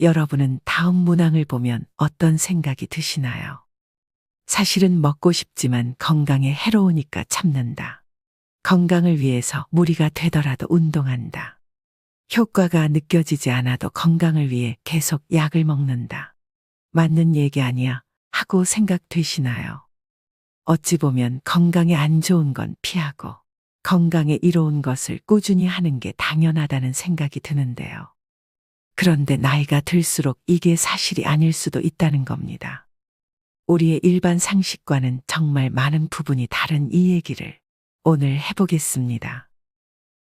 여러분은 다음 문항을 보면 어떤 생각이 드시나요? 사실은 먹고 싶지만 건강에 해로우니까 참는다. 건강을 위해서 무리가 되더라도 운동한다. 효과가 느껴지지 않아도 건강을 위해 계속 약을 먹는다. 맞는 얘기 아니야 하고 생각되시나요? 어찌 보면 건강에 안 좋은 건 피하고 건강에 이로운 것을 꾸준히 하는 게 당연하다는 생각이 드는데요. 그런데 나이가 들수록 이게 사실이 아닐 수도 있다는 겁니다. 우리의 일반 상식과는 정말 많은 부분이 다른 이 얘기를 오늘 해보겠습니다.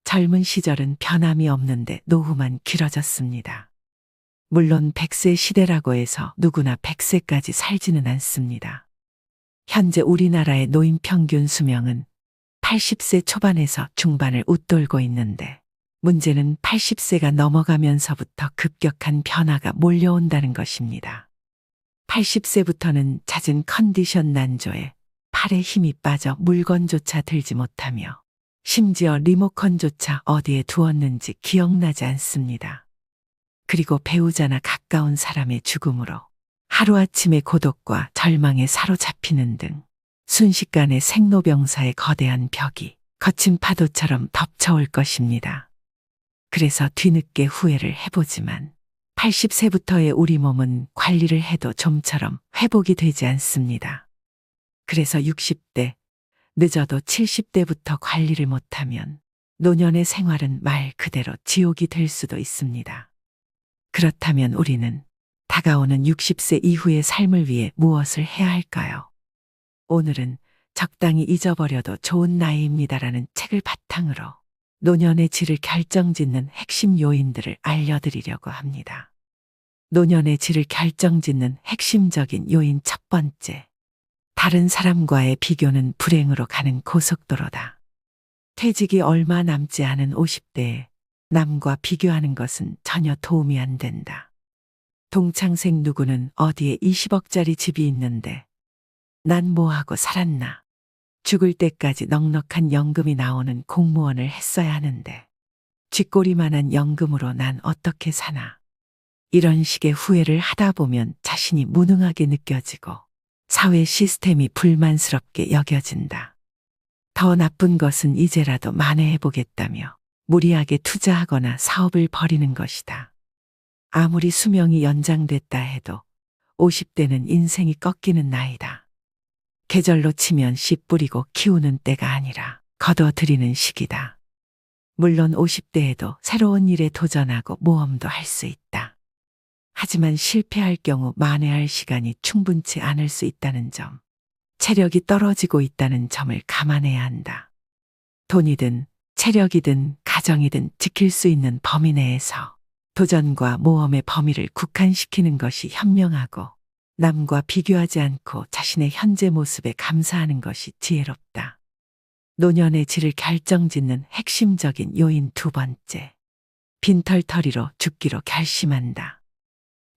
젊은 시절은 변함이 없는데 노후만 길어졌습니다. 물론 100세 시대라고 해서 누구나 100세까지 살지는 않습니다. 현재 우리나라의 노인 평균 수명은 80세 초반에서 중반을 웃돌고 있는데 문제는 80세가 넘어가면서부터 급격한 변화가 몰려온다는 것입니다. 80세부터는 잦은 컨디션 난조에 팔에 힘이 빠져 물건조차 들지 못하며 심지어 리모컨조차 어디에 두었는지 기억나지 않습니다. 그리고 배우자나 가까운 사람의 죽음으로 하루아침에 고독과 절망에 사로잡히는 등 순식간에 생로병사의 거대한 벽이 거친 파도처럼 덮쳐올 것입니다. 그래서 뒤늦게 후회를 해보지만 80세부터의 우리 몸은 관리를 해도 좀처럼 회복이 되지 않습니다. 그래서 60대, 늦어도 70대부터 관리를 못하면 노년의 생활은 말 그대로 지옥이 될 수도 있습니다. 그렇다면 우리는 다가오는 60세 이후의 삶을 위해 무엇을 해야 할까요? 오늘은 적당히 잊어버려도 좋은 나이입니다라는 책을 바탕으로 노년의 질을 결정짓는 핵심 요인들을 알려드리려고 합니다. 노년의 질을 결정짓는 핵심적인 요인 첫 번째. 다른 사람과의 비교는 불행으로 가는 고속도로다. 퇴직이 얼마 남지 않은 50대에 남과 비교하는 것은 전혀 도움이 안 된다. 동창생 누구는 어디에 20억짜리 집이 있는데 난 뭐하고 살았나. 죽을 때까지 넉넉한 연금이 나오는 공무원을 했어야 하는데 쥐꼬리만한 연금으로 난 어떻게 사나. 이런 식의 후회를 하다 보면 자신이 무능하게 느껴지고 사회 시스템이 불만스럽게 여겨진다. 더 나쁜 것은 이제라도 만회해보겠다며 무리하게 투자하거나 사업을 벌이는 것이다. 아무리 수명이 연장됐다 해도 50대는 인생이 꺾이는 나이다. 계절로 치면 씨 뿌리고 키우는 때가 아니라 거둬들이는 시기다. 물론 50대에도 새로운 일에 도전하고 모험도 할 수 있다. 하지만 실패할 경우 만회할 시간이 충분치 않을 수 있다는 점, 체력이 떨어지고 있다는 점을 감안해야 한다. 돈이든 체력이든 가정이든 지킬 수 있는 범위 내에서 도전과 모험의 범위를 국한시키는 것이 현명하고 남과 비교하지 않고 자신의 현재 모습에 감사하는 것이 지혜롭다. 노년의 질을 결정짓는 핵심적인 요인 두 번째. 빈털터리로 죽기로 결심한다.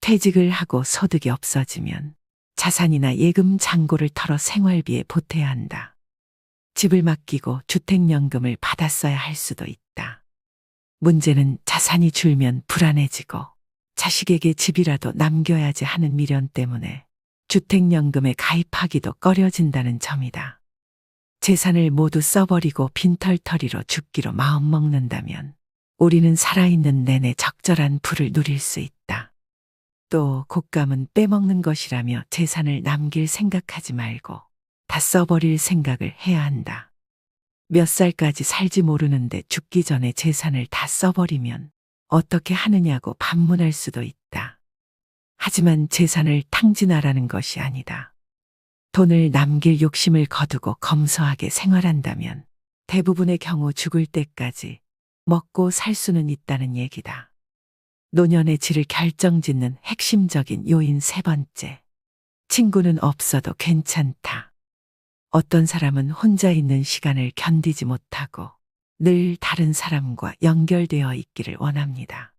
퇴직을 하고 소득이 없어지면 자산이나 예금 잔고를 털어 생활비에 보태야 한다. 집을 맡기고 주택연금을 받았어야 할 수도 있다. 문제는 자산이 줄면 불안해지고 자식에게 집이라도 남겨야지 하는 미련 때문에 주택연금에 가입하기도 꺼려진다는 점이다. 재산을 모두 써버리고 빈털터리로 죽기로 마음먹는다면 우리는 살아있는 내내 적절한 부를 누릴 수 있다. 또 곶감은 빼먹는 것이라며 재산을 남길 생각하지 말고 다 써버릴 생각을 해야 한다. 몇 살까지 살지 모르는데 죽기 전에 재산을 다 써버리면 어떻게 하느냐고 반문할 수도 있다. 하지만 재산을 탕진하라는 것이 아니다. 돈을 남길 욕심을 거두고 검소하게 생활한다면 대부분의 경우 죽을 때까지 먹고 살 수는 있다는 얘기다. 노년의 질을 결정짓는 핵심적인 요인 세 번째. 친구는 없어도 괜찮다. 어떤 사람은 혼자 있는 시간을 견디지 못하고 늘 다른 사람과 연결되어 있기를 원합니다.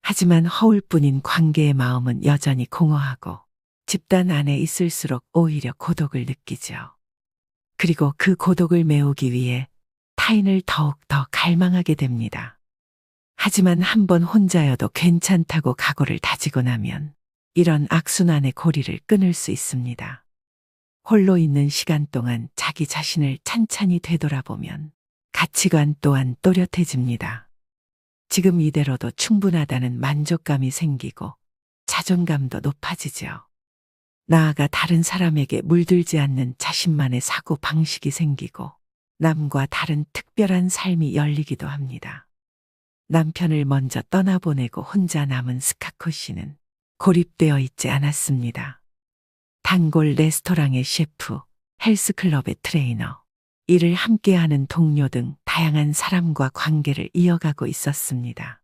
하지만 허울뿐인 관계의 마음은 여전히 공허하고 집단 안에 있을수록 오히려 고독을 느끼죠. 그리고 그 고독을 메우기 위해 타인을 더욱 더 갈망하게 됩니다. 하지만 한번 혼자여도 괜찮다고 각오를 다지고 나면 이런 악순환의 고리를 끊을 수 있습니다. 홀로 있는 시간 동안 자기 자신을 찬찬히 되돌아보면 가치관 또한 또렷해집니다. 지금 이대로도 충분하다는 만족감이 생기고 자존감도 높아지죠. 나아가 다른 사람에게 물들지 않는 자신만의 사고 방식이 생기고 남과 다른 특별한 삶이 열리기도 합니다. 남편을 먼저 떠나보내고 혼자 남은 스카코 씨는 고립되어 있지 않았습니다. 단골 레스토랑의 셰프, 헬스클럽의 트레이너, 일을 함께하는 동료 등 다양한 사람과 관계를 이어가고 있었습니다.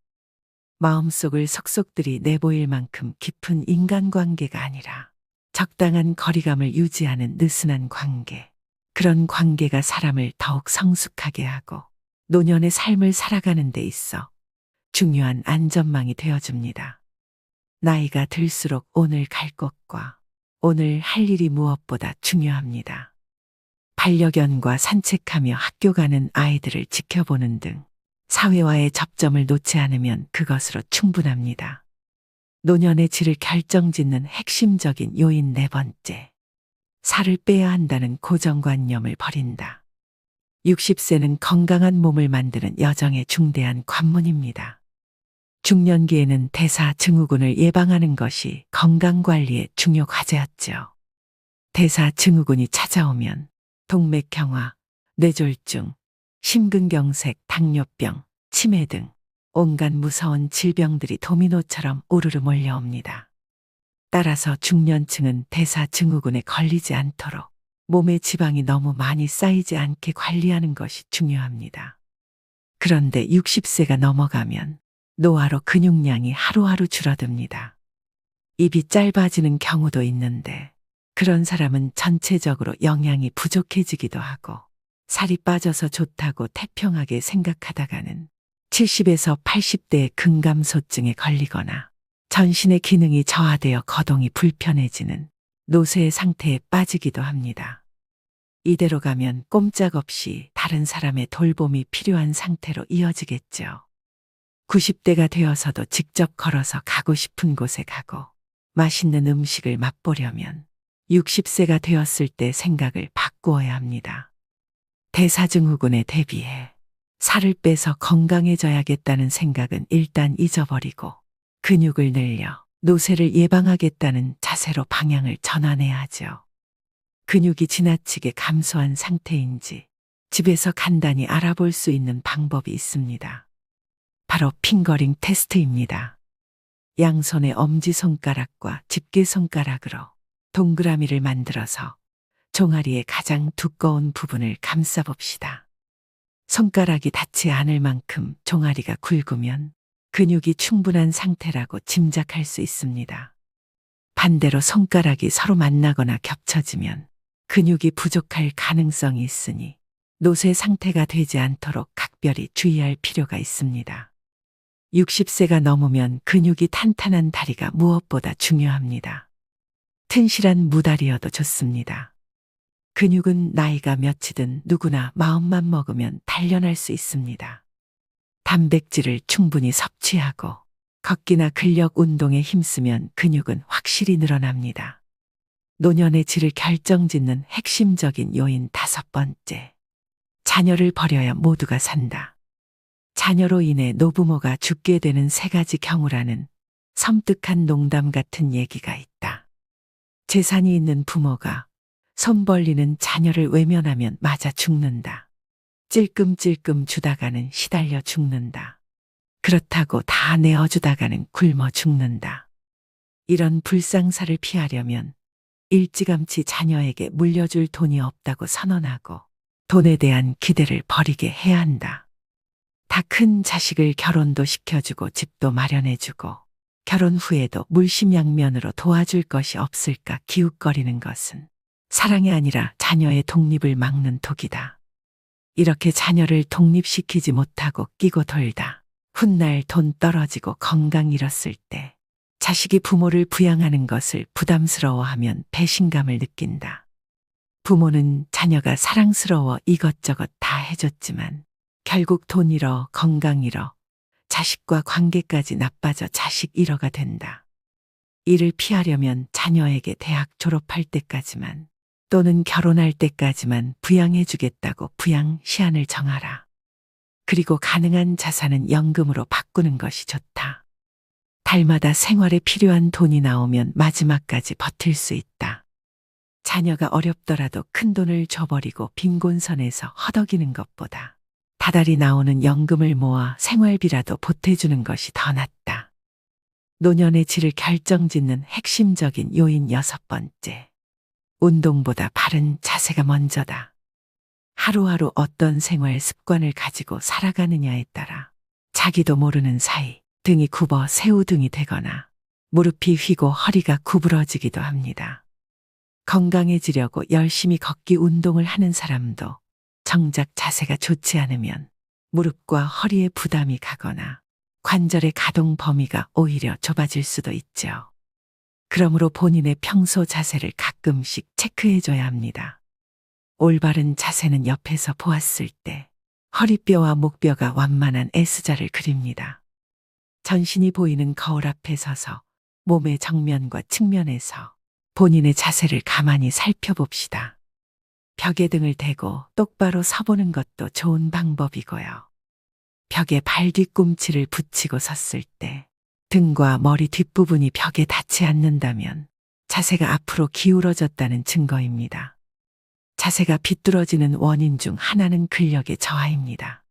마음속을 속속들이 내보일 만큼 깊은 인간관계가 아니라 적당한 거리감을 유지하는 느슨한 관계. 그런 관계가 사람을 더욱 성숙하게 하고 노년의 삶을 살아가는 데 있어 중요한 안전망이 되어줍니다. 나이가 들수록 오늘 갈 곳과 오늘 할 일이 무엇보다 중요합니다. 반려견과 산책하며 학교 가는 아이들을 지켜보는 등 사회와의 접점을 놓지 않으면 그것으로 충분합니다. 노년의 질을 결정짓는 핵심적인 요인 네 번째. 살을 빼야 한다는 고정관념을 버린다. 60세는 건강한 몸을 만드는 여정의 중대한 관문입니다. 중년기에는 대사증후군을 예방하는 것이 건강관리의 중요 과제였죠. 대사증후군이 찾아오면 동맥경화, 뇌졸중, 심근경색, 당뇨병, 치매 등 온갖 무서운 질병들이 도미노처럼 우르르 몰려옵니다. 따라서 중년층은 대사증후군에 걸리지 않도록 몸에 지방이 너무 많이 쌓이지 않게 관리하는 것이 중요합니다. 그런데 60세가 넘어가면 노화로 근육량이 하루하루 줄어듭니다. 입이 짧아지는 경우도 있는데 그런 사람은 전체적으로 영양이 부족해지기도 하고 살이 빠져서 좋다고 태평하게 생각하다가는 70에서 80대의 근감소증에 걸리거나 전신의 기능이 저하되어 거동이 불편해지는 노쇠의 상태에 빠지기도 합니다. 이대로 가면 꼼짝없이 다른 사람의 돌봄이 필요한 상태로 이어지겠죠. 90대가 되어서도 직접 걸어서 가고 싶은 곳에 가고 맛있는 음식을 맛보려면 60세가 되었을 때 생각을 바꾸어야 합니다. 대사증후군에 대비해 살을 빼서 건강해져야겠다는 생각은 일단 잊어버리고 근육을 늘려 노쇠를 예방하겠다는 자세로 방향을 전환해야 하죠. 근육이 지나치게 감소한 상태인지 집에서 간단히 알아볼 수 있는 방법이 있습니다. 바로 핑거링 테스트입니다. 양손의 엄지손가락과 집게손가락으로 동그라미를 만들어서 종아리의 가장 두꺼운 부분을 감싸봅시다. 손가락이 닿지 않을 만큼 종아리가 굵으면 근육이 충분한 상태라고 짐작할 수 있습니다. 반대로 손가락이 서로 만나거나 겹쳐지면 근육이 부족할 가능성이 있으니 노쇠 상태가 되지 않도록 각별히 주의할 필요가 있습니다. 60세가 넘으면 근육이 탄탄한 다리가 무엇보다 중요합니다. 튼실한 무다리여도 좋습니다. 근육은 나이가 몇이든 누구나 마음만 먹으면 단련할 수 있습니다. 단백질을 충분히 섭취하고 걷기나 근력 운동에 힘쓰면 근육은 확실히 늘어납니다. 노년의 질을 결정짓는 핵심적인 요인 다섯 번째. 자녀를 버려야 모두가 산다. 자녀로 인해 노부모가 죽게 되는 세 가지 경우라는 섬뜩한 농담 같은 얘기가 있다. 재산이 있는 부모가 손 벌리는 자녀를 외면하면 맞아 죽는다. 찔끔찔끔 주다가는 시달려 죽는다. 그렇다고 다 내어주다가는 굶어 죽는다. 이런 불상사를 피하려면 일찌감치 자녀에게 물려줄 돈이 없다고 선언하고 돈에 대한 기대를 버리게 해야 한다. 다 큰 자식을 결혼도 시켜주고 집도 마련해주고 결혼 후에도 물심양면으로 도와줄 것이 없을까 기웃거리는 것은 사랑이 아니라 자녀의 독립을 막는 독이다. 이렇게 자녀를 독립시키지 못하고 끼고 돌다 훗날 돈 떨어지고 건강 잃었을 때 자식이 부모를 부양하는 것을 부담스러워하면 배신감을 느낀다. 부모는 자녀가 사랑스러워 이것저것 다 해줬지만 결국 돈 잃어 건강 잃어 자식과 관계까지 나빠져 자식 일어가 된다. 이를 피하려면 자녀에게 대학 졸업할 때까지만 또는 결혼할 때까지만 부양해주겠다고 부양 시한을 정하라. 그리고 가능한 자산은 연금으로 바꾸는 것이 좋다. 달마다 생활에 필요한 돈이 나오면 마지막까지 버틸 수 있다. 자녀가 어렵더라도 큰 돈을 줘버리고 빈곤선에서 허덕이는 것보다 다달이 나오는 연금을 모아 생활비라도 보태주는 것이 더 낫다. 노년의 질을 결정짓는 핵심적인 요인 6번째. 운동보다 바른 자세가 먼저다. 하루하루 어떤 생활 습관을 가지고 살아가느냐에 따라 자기도 모르는 사이 등이 굽어 새우등이 되거나 무릎이 휘고 허리가 구부러지기도 합니다. 건강해지려고 열심히 걷기 운동을 하는 사람도 정작 자세가 좋지 않으면 무릎과 허리에 부담이 가거나 관절의 가동 범위가 오히려 좁아질 수도 있죠. 그러므로 본인의 평소 자세를 가끔씩 체크해줘야 합니다. 올바른 자세는 옆에서 보았을 때 허리뼈와 목뼈가 완만한 S자를 그립니다. 전신이 보이는 거울 앞에 서서 몸의 정면과 측면에서 본인의 자세를 가만히 살펴봅시다. 벽에 등을 대고 똑바로 서보는 것도 좋은 방법이고요. 벽에 발 뒤꿈치를 붙이고 섰을 때 등과 머리 뒷부분이 벽에 닿지 않는다면 자세가 앞으로 기울어졌다는 증거입니다. 자세가 비뚤어지는 원인 중 하나는 근력의 저하입니다.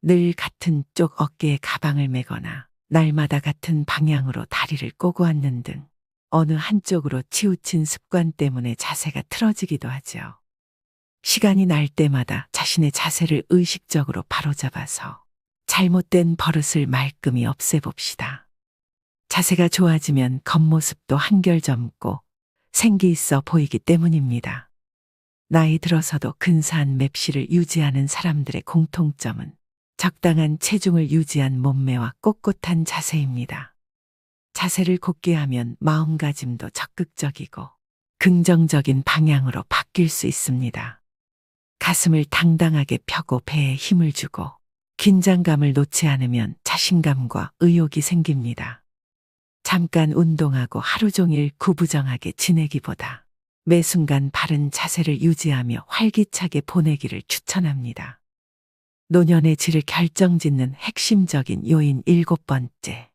늘 같은 쪽 어깨에 가방을 메거나 날마다 같은 방향으로 다리를 꼬고 앉는 등 어느 한쪽으로 치우친 습관 때문에 자세가 틀어지기도 하죠. 시간이 날 때마다 자신의 자세를 의식적으로 바로잡아서 잘못된 버릇을 말끔히 없애봅시다. 자세가 좋아지면 겉모습도 한결 젊고 생기 있어 보이기 때문입니다. 나이 들어서도 근사한 맵시를 유지하는 사람들의 공통점은 적당한 체중을 유지한 몸매와 꼿꼿한 자세입니다. 자세를 곧게 하면 마음가짐도 적극적이고 긍정적인 방향으로 바뀔 수 있습니다. 가슴을 당당하게 펴고 배에 힘을 주고 긴장감을 놓지 않으면 자신감과 의욕이 생깁니다. 잠깐 운동하고 하루 종일 구부정하게 지내기보다 매 순간 바른 자세를 유지하며 활기차게 보내기를 추천합니다. 노년의 질을 결정짓는 핵심적인 요인 7번째.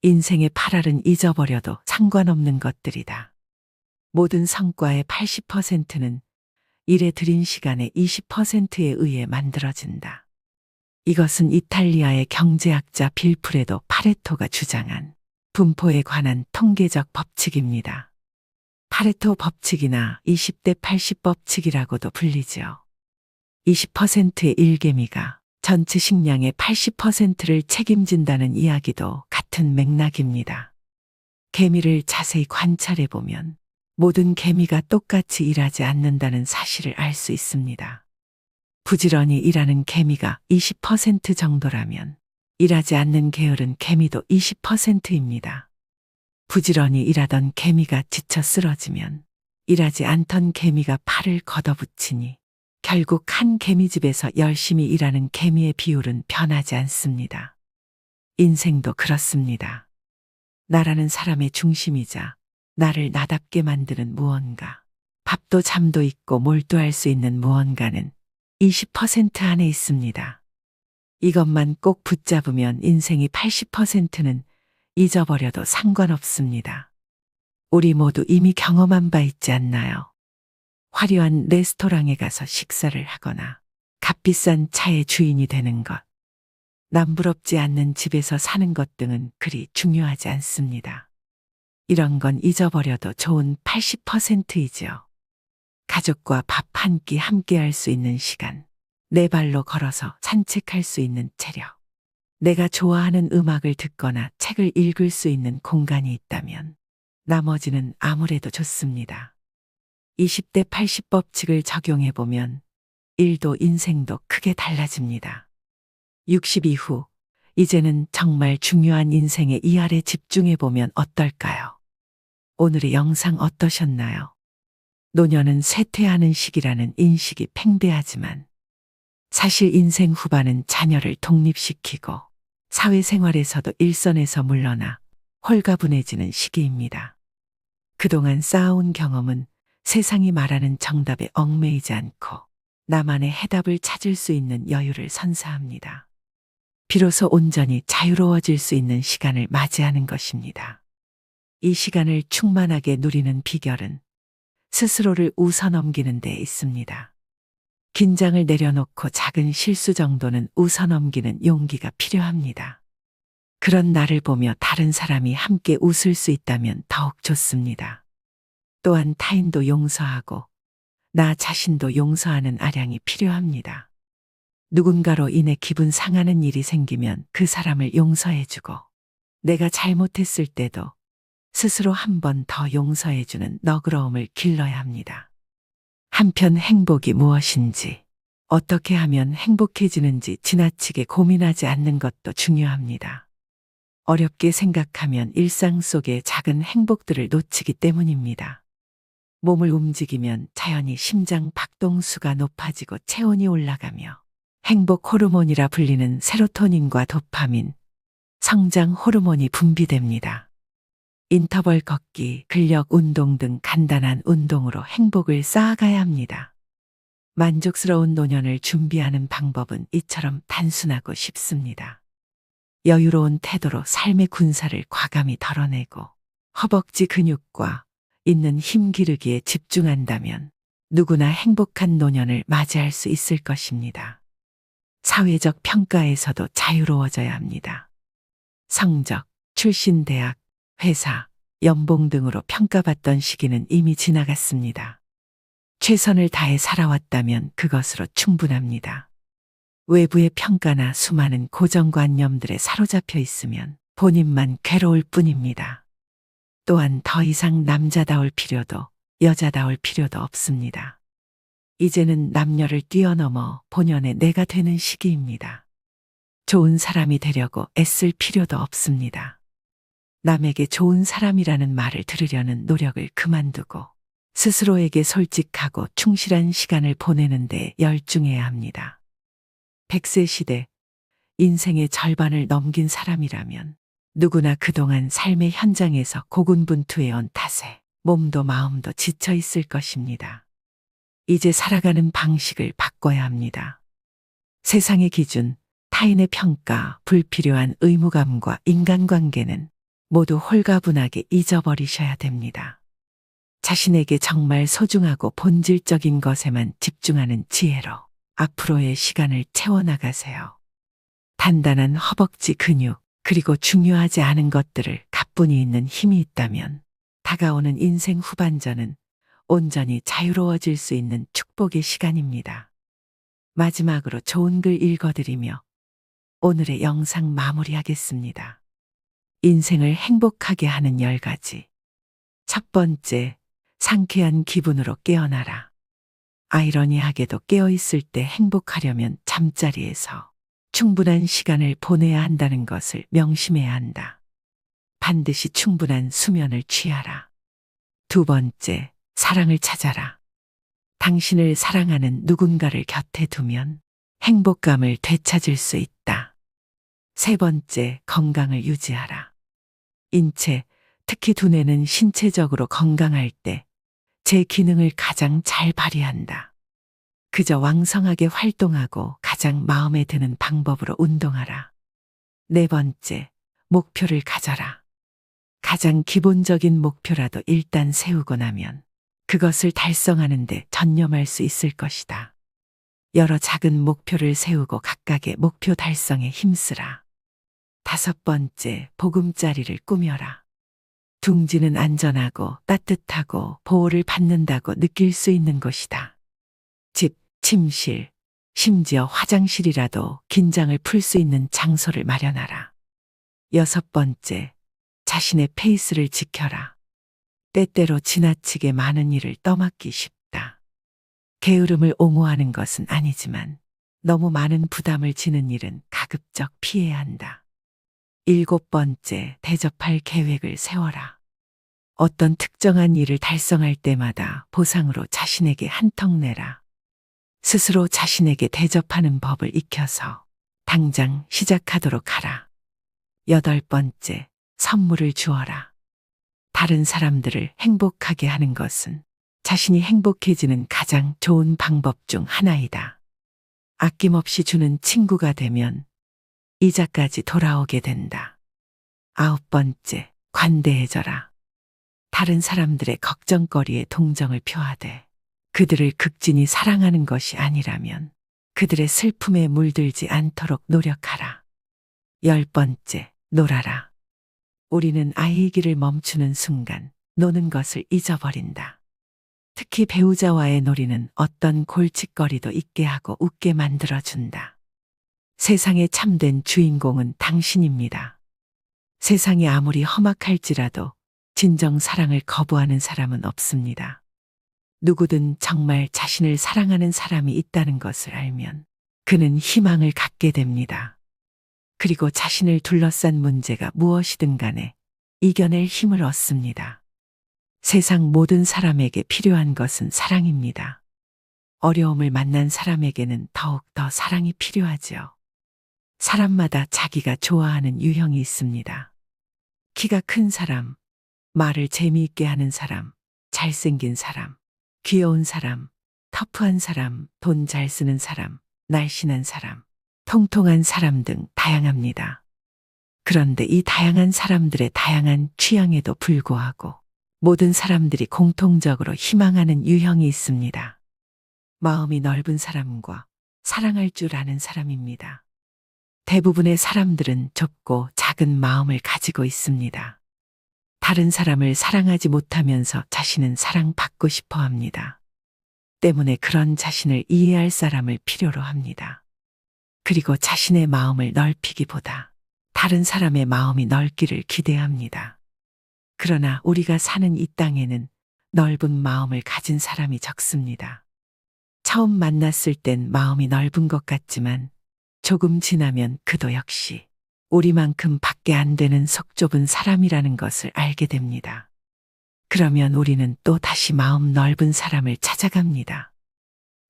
인생의 8할은 잊어버려도 상관없는 것들이다. 모든 성과의 80%는 일에 들인 시간의 20%에 의해 만들어진다. 이것은 이탈리아의 경제학자 빌프레도 파레토가 주장한 분포에 관한 통계적 법칙입니다. 파레토 법칙이나 20대 80 법칙이라고도 불리죠. 20%의 일개미가 전체 식량의 80%를 책임진다는 이야기도 같은 맥락입니다. 개미를 자세히 관찰해보면 모든 개미가 똑같이 일하지 않는다는 사실을 알 수 있습니다. 부지런히 일하는 개미가 20% 정도라면 일하지 않는 게으른 개미도 20%입니다. 부지런히 일하던 개미가 지쳐 쓰러지면 일하지 않던 개미가 팔을 걷어붙이니 결국 한 개미집에서 열심히 일하는 개미의 비율은 변하지 않습니다. 인생도 그렇습니다. 나라는 사람의 중심이자 나를 나답게 만드는 무언가, 밥도 잠도 있고 몰두할 수 있는 무언가는 20% 안에 있습니다. 이것만 꼭 붙잡으면 인생이 80%는 잊어버려도 상관없습니다. 우리 모두 이미 경험한 바 있지 않나요? 화려한 레스토랑에 가서 식사를 하거나 값비싼 차의 주인이 되는 것, 남부럽지 않는 집에서 사는 것 등은 그리 중요하지 않습니다. 이런 건 잊어버려도 좋은 80%이죠. 가족과 밥 한 끼 함께 할 수 있는 시간, 내 발로 걸어서 산책할 수 있는 체력, 내가 좋아하는 음악을 듣거나 책을 읽을 수 있는 공간이 있다면 나머지는 아무래도 좋습니다. 20대 80 법칙을 적용해보면 일도 인생도 크게 달라집니다. 60 이후, 이제는 정말 중요한 인생의 이할에 집중해보면 어떨까요? 오늘의 영상 어떠셨나요? 노년은 쇠퇴하는 시기라는 인식이 팽배하지만 사실 인생 후반은 자녀를 독립시키고 사회생활에서도 일선에서 물러나 홀가분해지는 시기입니다. 그동안 쌓아온 경험은 세상이 말하는 정답에 얽매이지 않고 나만의 해답을 찾을 수 있는 여유를 선사합니다. 비로소 온전히 자유로워질 수 있는 시간을 맞이하는 것입니다. 이 시간을 충만하게 누리는 비결은 스스로를 웃어넘기는 데 있습니다. 긴장을 내려놓고 작은 실수 정도는 웃어넘기는 용기가 필요합니다. 그런 나를 보며 다른 사람이 함께 웃을 수 있다면 더욱 좋습니다. 또한 타인도 용서하고 나 자신도 용서하는 아량이 필요합니다. 누군가로 인해 기분 상하는 일이 생기면 그 사람을 용서해주고 내가 잘못했을 때도 스스로 한 번 더 용서해주는 너그러움을 길러야 합니다. 한편 행복이 무엇인지, 어떻게 하면 행복해지는지 지나치게 고민하지 않는 것도 중요합니다. 어렵게 생각하면 일상 속의 작은 행복들을 놓치기 때문입니다. 몸을 움직이면 자연히 심장 박동수가 높아지고 체온이 올라가며 행복 호르몬이라 불리는 세로토닌과 도파민, 성장 호르몬이 분비됩니다. 인터벌 걷기, 근력 운동 등 간단한 운동으로 행복을 쌓아가야 합니다. 만족스러운 노년을 준비하는 방법은 이처럼 단순하고 쉽습니다. 여유로운 태도로 삶의 군사를 과감히 덜어내고 허벅지 근육과 있는 힘 기르기에 집중한다면 누구나 행복한 노년을 맞이할 수 있을 것입니다. 사회적 평가에서도 자유로워져야 합니다. 성적, 출신 대학, 회사, 연봉 등으로 평가받던 시기는 이미 지나갔습니다. 최선을 다해 살아왔다면 그것으로 충분합니다. 외부의 평가나 수많은 고정관념들에 사로잡혀 있으면 본인만 괴로울 뿐입니다. 또한 더 이상 남자다울 필요도 여자다울 필요도 없습니다. 이제는 남녀를 뛰어넘어 본연의 내가 되는 시기입니다. 좋은 사람이 되려고 애쓸 필요도 없습니다. 남에게 좋은 사람이라는 말을 들으려는 노력을 그만두고 스스로에게 솔직하고 충실한 시간을 보내는 데 열중해야 합니다. 100세 시대, 인생의 절반을 넘긴 사람이라면 누구나 그동안 삶의 현장에서 고군분투해온 탓에 몸도 마음도 지쳐 있을 것입니다. 이제 살아가는 방식을 바꿔야 합니다. 세상의 기준, 타인의 평가, 불필요한 의무감과 인간관계는 모두 홀가분하게 잊어버리셔야 됩니다. 자신에게 정말 소중하고 본질적인 것에만 집중하는 지혜로 앞으로의 시간을 채워나가세요. 단단한 허벅지 근육, 그리고 중요하지 않은 것들을 가뿐히 있는 힘이 있다면 다가오는 인생 후반전은 온전히 자유로워질 수 있는 축복의 시간입니다. 마지막으로 좋은 글 읽어드리며 오늘의 영상 마무리하겠습니다. 인생을 행복하게 하는 10가지. 첫 번째, 상쾌한 기분으로 깨어나라. 아이러니하게도 깨어있을 때 행복하려면 잠자리에서 충분한 시간을 보내야 한다는 것을 명심해야 한다. 반드시 충분한 수면을 취하라. 두 번째, 사랑을 찾아라. 당신을 사랑하는 누군가를 곁에 두면 행복감을 되찾을 수 있다. 세 번째, 건강을 유지하라. 인체, 특히 두뇌는 신체적으로 건강할 때 제 기능을 가장 잘 발휘한다. 그저 왕성하게 활동하고 가장 마음에 드는 방법으로 운동하라. 네 번째, 목표를 가져라. 가장 기본적인 목표라도 일단 세우고 나면 그것을 달성하는 데 전념할 수 있을 것이다. 여러 작은 목표를 세우고 각각의 목표 달성에 힘쓰라. 다섯 번째, 보금자리를 꾸며라. 둥지는 안전하고 따뜻하고 보호를 받는다고 느낄 수 있는 곳이다. 집, 침실, 심지어 화장실이라도 긴장을 풀 수 있는 장소를 마련하라. 여섯 번째, 자신의 페이스를 지켜라. 때때로 지나치게 많은 일을 떠맡기 쉽다. 게으름을 옹호하는 것은 아니지만 너무 많은 부담을 지는 일은 가급적 피해야 한다. 일곱 번째, 대접할 계획을 세워라. 어떤 특정한 일을 달성할 때마다 보상으로 자신에게 한턱 내라. 스스로 자신에게 대접하는 법을 익혀서 당장 시작하도록 하라. 8번째, 선물을 주어라. 다른 사람들을 행복하게 하는 것은 자신이 행복해지는 가장 좋은 방법 중 하나이다. 아낌없이 주는 친구가 되면 이자까지 돌아오게 된다. 9번째, 관대해져라. 다른 사람들의 걱정거리에 동정을 표하되 그들을 극진히 사랑하는 것이 아니라면 그들의 슬픔에 물들지 않도록 노력하라. 10번째, 놀아라. 우리는 아이의 길을 멈추는 순간 노는 것을 잊어버린다. 특히 배우자와의 놀이는 어떤 골칫거리도 잊게 하고 웃게 만들어준다. 세상의 참된 주인공은 당신입니다. 세상이 아무리 험악할지라도 진정 사랑을 거부하는 사람은 없습니다. 누구든 정말 자신을 사랑하는 사람이 있다는 것을 알면 그는 희망을 갖게 됩니다. 그리고 자신을 둘러싼 문제가 무엇이든 간에 이겨낼 힘을 얻습니다. 세상 모든 사람에게 필요한 것은 사랑입니다. 어려움을 만난 사람에게는 더욱 더 사랑이 필요하지요. 사람마다 자기가 좋아하는 유형이 있습니다. 키가 큰 사람, 말을 재미있게 하는 사람, 잘생긴 사람, 귀여운 사람, 터프한 사람, 돈 잘 쓰는 사람, 날씬한 사람, 통통한 사람 등 다양합니다. 그런데 이 다양한 사람들의 다양한 취향에도 불구하고 모든 사람들이 공통적으로 희망하는 유형이 있습니다. 마음이 넓은 사람과 사랑할 줄 아는 사람입니다. 대부분의 사람들은 좁고 작은 마음을 가지고 있습니다. 다른 사람을 사랑하지 못하면서 자신은 사랑받고 싶어 합니다. 때문에 그런 자신을 이해할 사람을 필요로 합니다. 그리고 자신의 마음을 넓히기보다 다른 사람의 마음이 넓기를 기대합니다. 그러나 우리가 사는 이 땅에는 넓은 마음을 가진 사람이 적습니다. 처음 만났을 땐 마음이 넓은 것 같지만 조금 지나면 그도 역시 우리만큼 밖에 안 되는 속 좁은 사람이라는 것을 알게 됩니다. 그러면 우리는 또 다시 마음 넓은 사람을 찾아갑니다.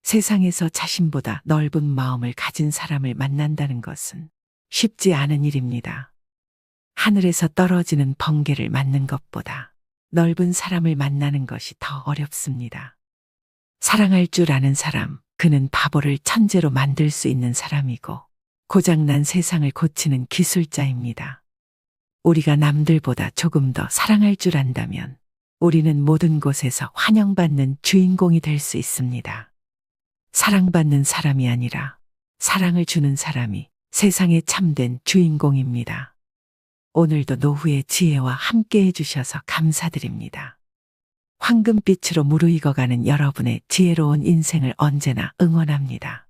세상에서 자신보다 넓은 마음을 가진 사람을 만난다는 것은 쉽지 않은 일입니다. 하늘에서 떨어지는 번개를 맞는 것보다 넓은 사람을 만나는 것이 더 어렵습니다. 사랑할 줄 아는 사람, 그는 바보를 천재로 만들 수 있는 사람이고 고장난 세상을 고치는 기술자입니다. 우리가 남들보다 조금 더 사랑할 줄 안다면 우리는 모든 곳에서 환영받는 주인공이 될 수 있습니다. 사랑받는 사람이 아니라 사랑을 주는 사람이 세상의 참된 주인공입니다. 오늘도 노후의 지혜와 함께 해주셔서 감사드립니다. 황금빛으로 무르익어가는 여러분의 지혜로운 인생을 언제나 응원합니다.